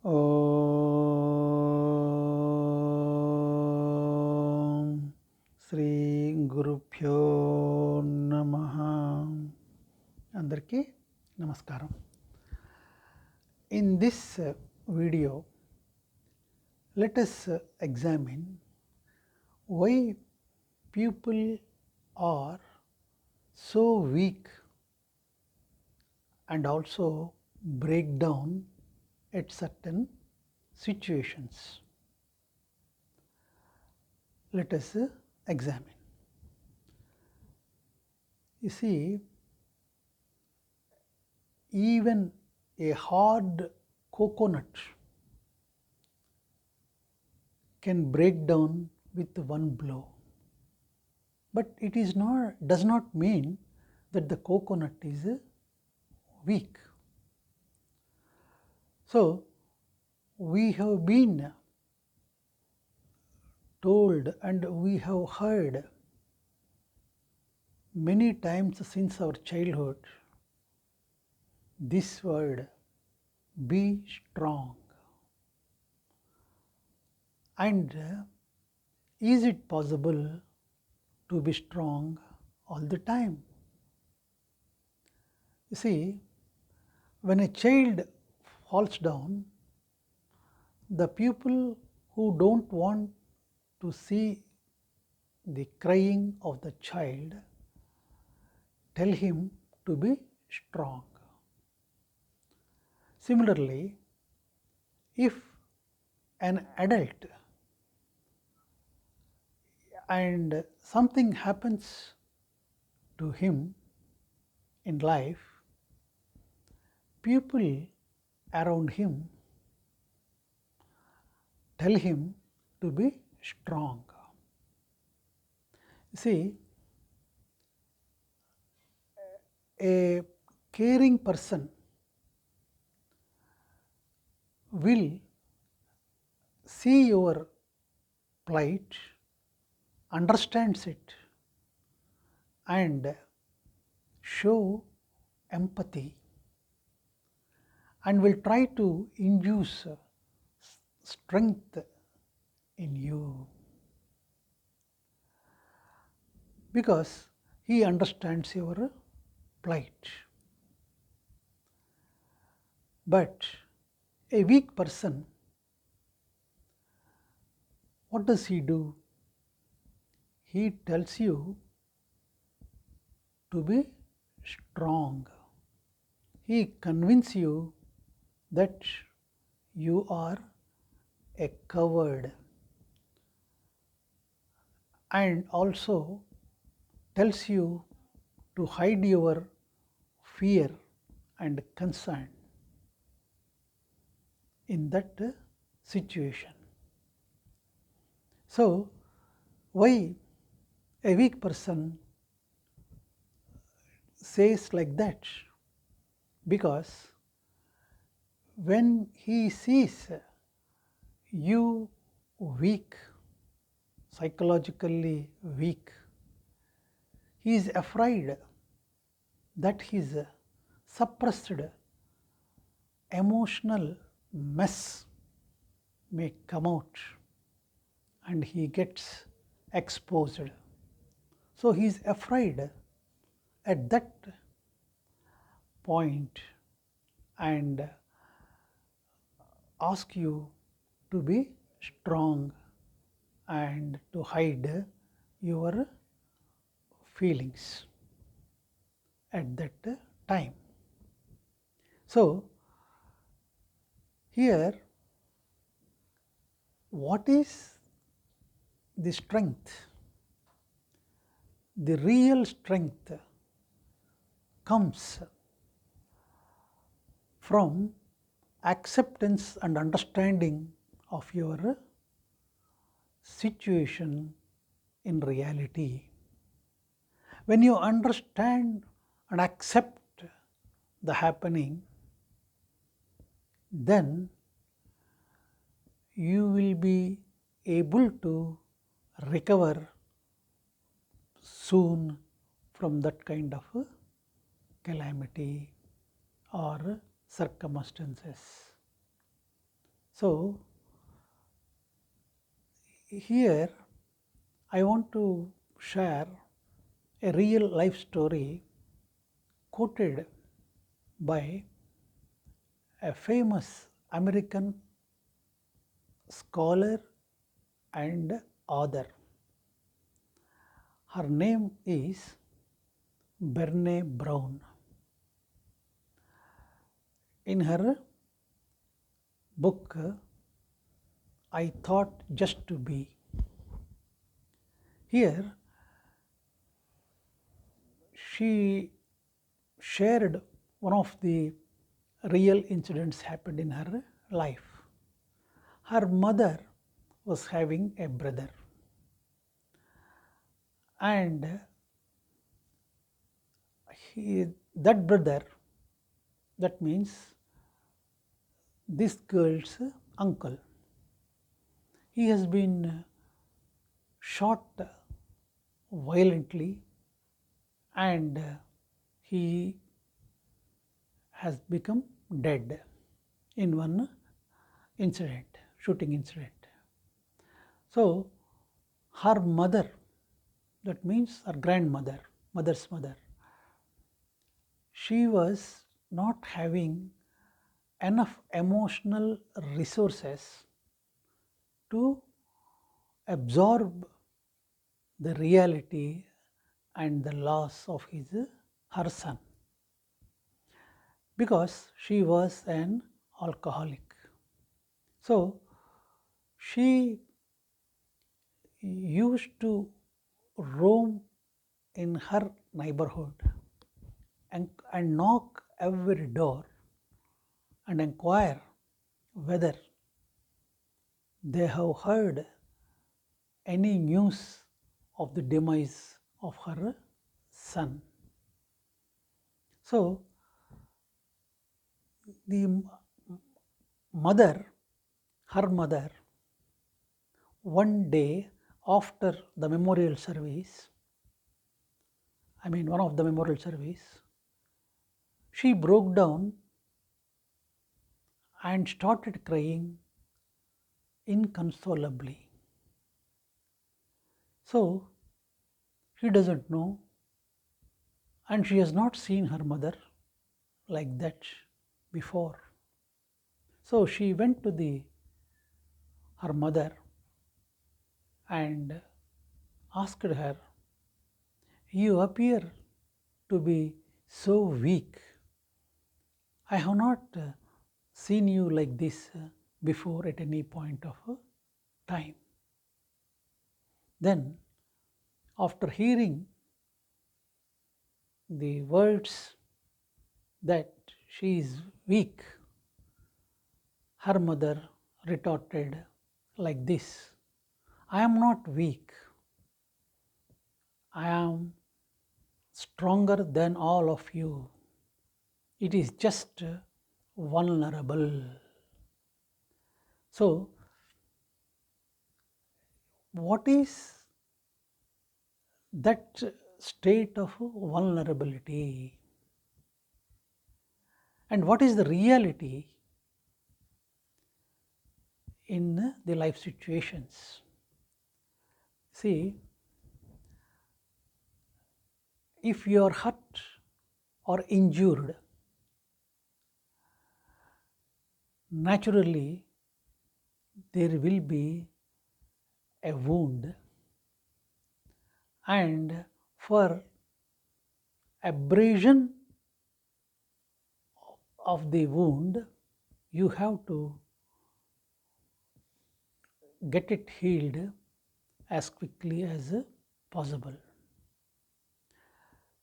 ఓం శ్రీ గురుభ్యో నమః. అందరికీ నమస్కారం. In this video, let us examine why people are so weak and also break down at certain situations. Let us examine. You see, even a hard coconut can break down with one blow, but it does not mean that the coconut is weak. So, we have been told and we have heard many times since our childhood this word, be strong. And is it possible to be strong all the time? You see, when a child falls down, the people who don't want to see the crying of the child tell him to be strong. Similarly, if an adult and something happens to him in life, people around him tell him to be strong. See, a caring person will see your plight, understands it, and show empathy, and will try to induce strength in you, because he understands your plight. But a weak person, what does he do? He tells you to be strong. He convinces you that you are a coward, and also tells you to hide your fear and concern in that situation. So, why a weak person says like that? Because when he sees you weak, psychologically weak, he is afraid that his suppressed emotional mess may come out and he gets exposed. So he is afraid at that point and ask you to be strong and to hide your feelings at that time. So, here what is the strength? The real strength comes from acceptance and understanding of your situation in reality. When you understand and accept the happening, then you will be able to recover soon from that kind of calamity or circumstances. So, here I want to share a real life story quoted by a famous American scholar and author. Her name is Brene Brown. In her book, I Thought Just to Be, here she shared one of the real incidents happened in her life. Her mother was having a brother, and that brother, that means this girl's uncle, he has been shot violently, and he has become dead in one incident, shooting incident. So her mother, that means her grandmother, mother's mother, she was not having enough emotional resources to absorb the reality and the loss of her son, because she was an alcoholic. So she used to roam in her neighborhood and knock every door and inquire whether they have heard any news of the demise of her son. So the mother, her mother, one day after the memorial service, one of the memorial service, she broke down and started crying inconsolably. So she doesn't know, and she has not seen her mother like that before. So she went to her mother and asked her, "You appear to be so weak. I have not seen you like this before at any point of time." Then, after hearing the words that she is weak, her mother retorted like this: "I am not weak. I am stronger than all of you. It is just vulnerable." So, what is that state of vulnerability? And what is the reality in the life situations? See, if you are hurt or injured, naturally there will be a wound, and for abrasion of the wound, you have to get it healed as quickly as possible.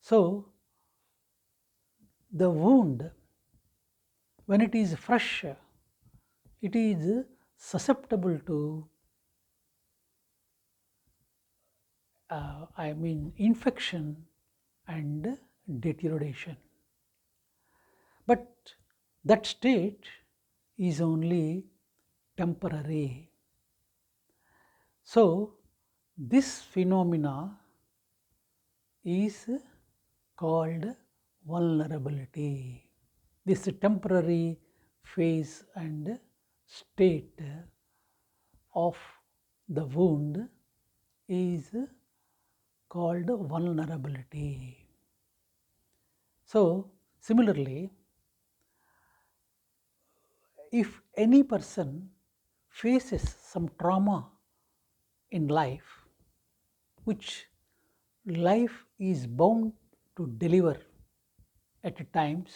So, the wound, when it is fresh, it is susceptible to infection and deterioration. But that state is only temporary. So, this phenomena is called vulnerability. This temporary phase and state of the wound is called vulnerability. So, similarly, if any person faces some trauma in life, which life is bound to deliver at times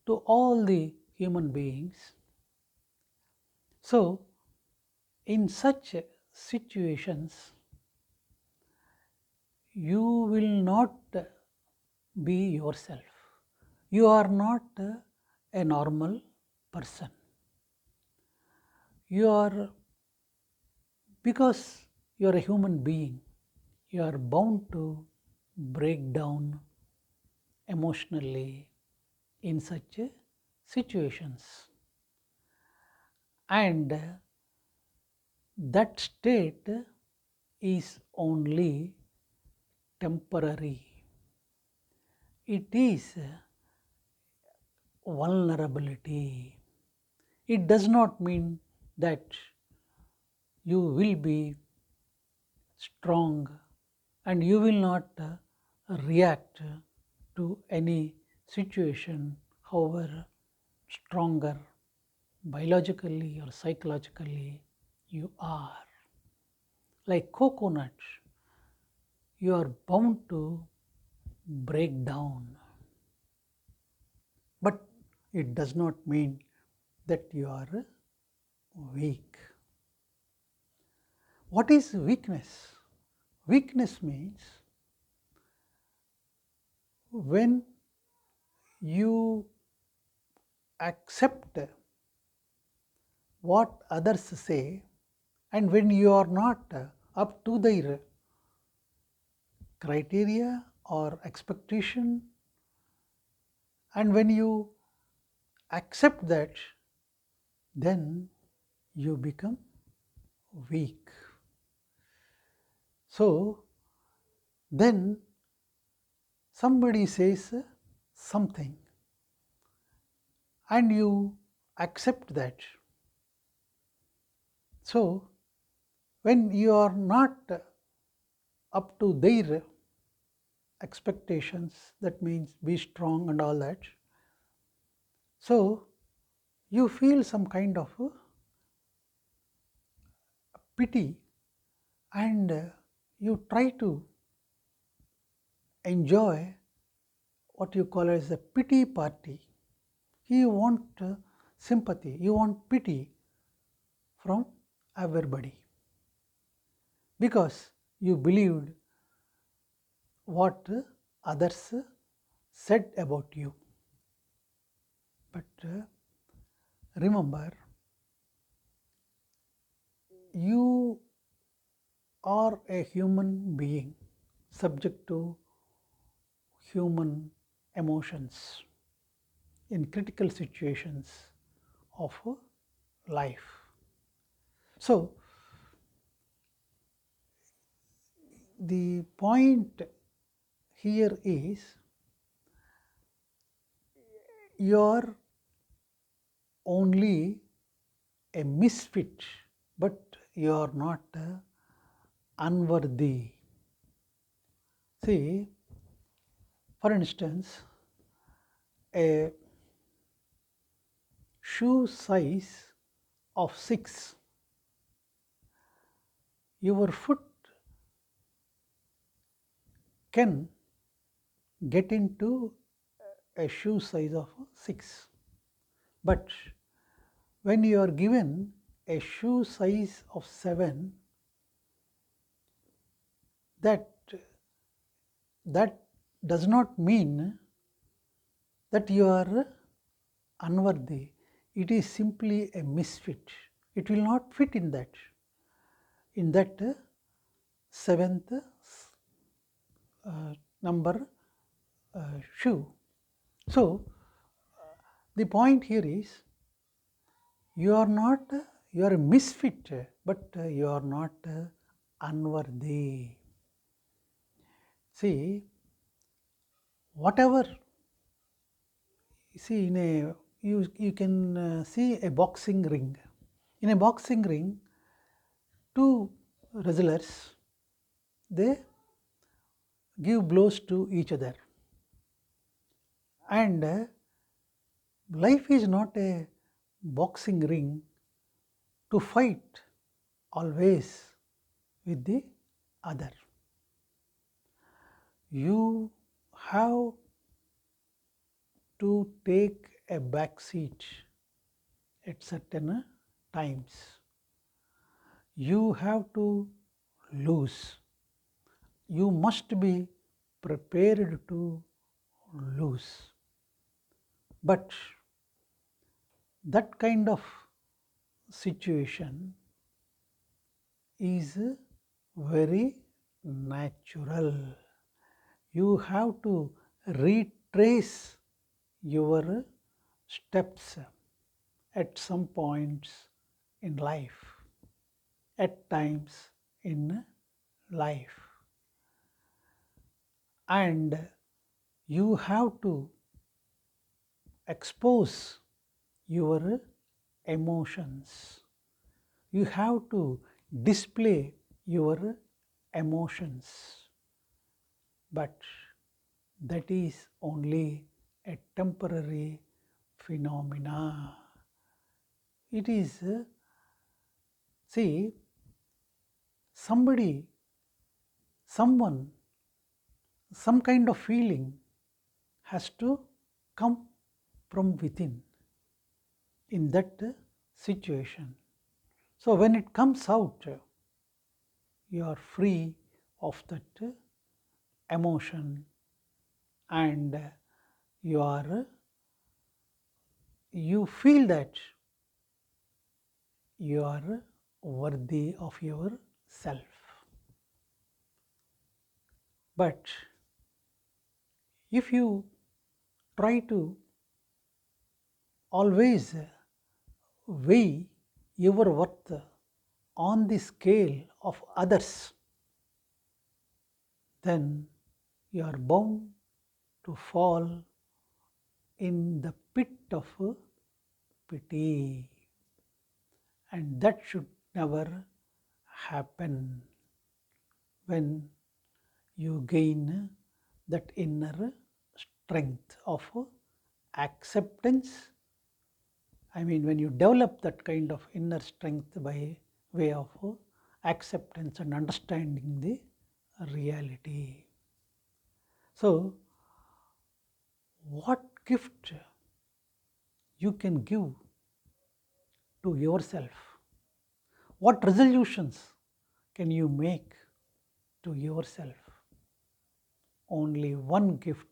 to all the human beings, so in such situations, you will not be yourself. You are not a normal person. You are, because you are a human being, you are bound to break down emotionally in such situations. And that state is only temporary. It is vulnerability. It does not mean that you will be strong and you will not react to any situation, however stronger biologically or psychologically you are. Like coconut, you are bound to break down, but it does not mean that you are weak. What is weakness? Weakness means when you accept what others say and when you are not up to their criteria or expectation, and when you accept that, then you become weak. So then somebody says something and you accept that. So when you are not up to their expectations, that means be strong and all that, so you feel some kind of pity and you try to enjoy what you call as a pity party. You want sympathy, you want pity from everybody because you believed what others said about you. But remember, you are a human being subject to human emotions in critical situations of life. So, the point here is you are only a misfit, but you are not unworthy. See, for instance, a shoe size of 6, your foot can get into a shoe size of 6. But when you are given a shoe size of 7, that that does not mean that you are unworthy. It is simply a misfit. It will not fit in that seventh number shoe. So the point here is you are not, you are a misfit, but you are not unworthy. See, whatever, see, in a you can see a boxing ring. In a boxing ring, two wrestlers, they give blows to each other, and life is not a boxing ring to fight always with the other. You have to take a back seat at certain times. You have to lose. You must be prepared to lose. But that kind of situation is very natural. You have to retrace your steps at some points in life, at times in life, and you have to expose your emotions. You have to display your emotions, but that is only a temporary phenomena. It is, see, somebody, someone, some kind of feeling has to come from within in that situation. So when it comes out, you are free of that emotion, and you feel that you are worthy of yourself. But if you try to always weigh your worth on the scale of others, then you are bound to fall in the pit of pity, and that should never happen. When you gain that inner strength of acceptance, I mean, when you develop that kind of inner strength by way of acceptance and understanding the reality. So, what gift you can give to yourself? What resolutions can you make to yourself? Only one gift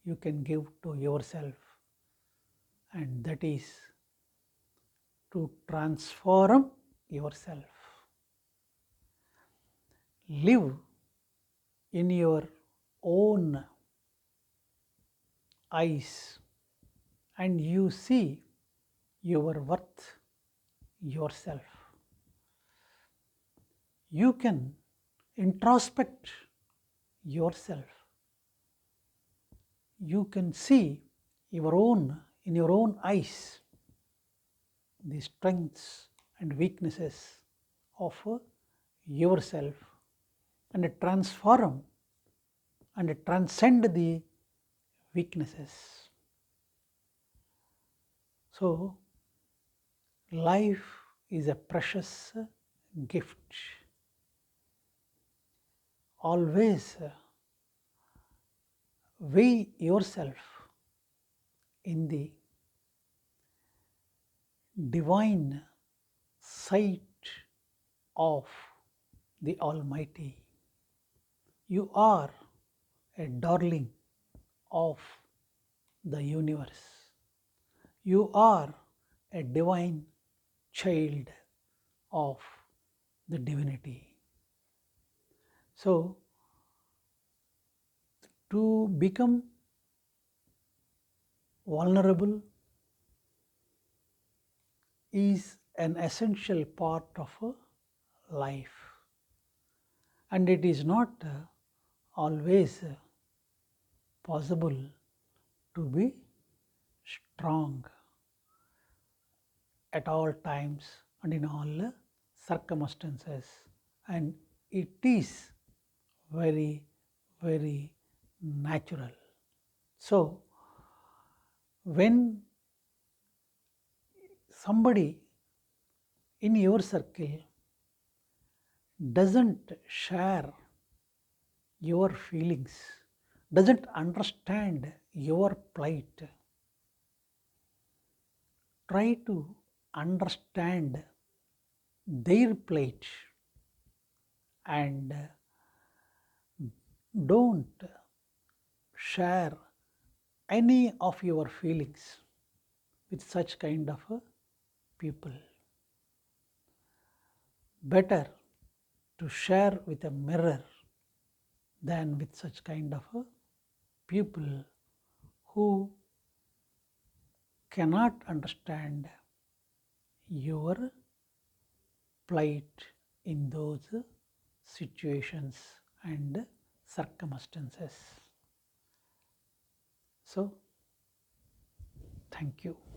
you can give to yourself, and that is to transform yourself. Live in your own eyes, and you see your worth yourself. You can introspect yourself. You can see in your own eyes the strengths and weaknesses of yourself, and transform and transcend the weaknesses. So, life is a precious gift. Always weigh yourself in the divine sight of the Almighty. You are a darling of the universe. You are a divine child of the divinity. So, to become vulnerable is an essential part of life, and it is not always possible to be strong. at all times and in all circumstances, and it is very, very natural. So, when somebody in your circle doesn't share your feelings, doesn't understand your plight, try to understand their plight and don't share any of your feelings with such kind of people. Better to share with a mirror than with such kind of people who cannot understand your plight in those situations and circumstances. So, thank you.